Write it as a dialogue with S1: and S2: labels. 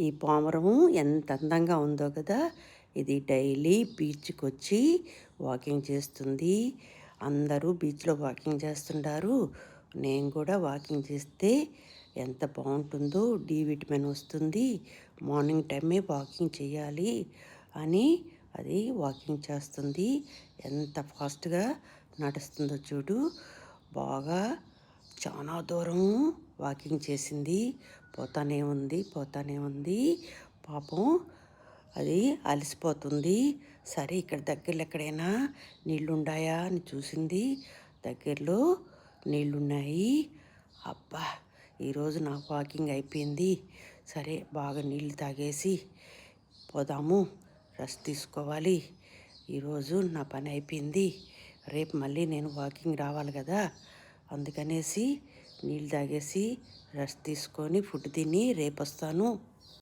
S1: ఈ పామరము ఎంత అందంగా ఉందో కదా. ఇది డైలీ బీచ్కి వచ్చి వాకింగ్ చేస్తుంది. అందరూ బీచ్లో వాకింగ్ చేస్తుంటారు. నేను కూడా వాకింగ్ చేస్తే ఎంత బాగుంటుందో, డి విటమిన్ వస్తుంది, మార్నింగ్ టైమే వాకింగ్ చేయాలి అని అది వాకింగ్ చేస్తుంది. ఎంత ఫాస్ట్గా నడుస్తుందో చూడు. బాగా చాలా దూరం వాకింగ్ చేసింది. పోతానే ఉంది. పాపం అది అలసిపోతుంది. సరే ఇక్కడ దగ్గరలో ఎక్కడైనా నీళ్ళున్నాయా అని చూసింది. దగ్గరలో నీళ్ళున్నాయి. అబ్బా, ఈరోజు నాకు వాకింగ్ అయిపోయింది. సరే బాగా నీళ్ళు తాగేసి పోదాము, రెస్ట్ తీసుకోవాలి. ఈరోజు నా పని అయిపోయింది. రేపు మళ్ళీ నేను వాకింగ్ రావాలి కదా, అందుకనేసి నీళ్ళు తాగేసి రెస్ట్ తీసుకొని ఫుడ్ తిని రేపు వస్తాను.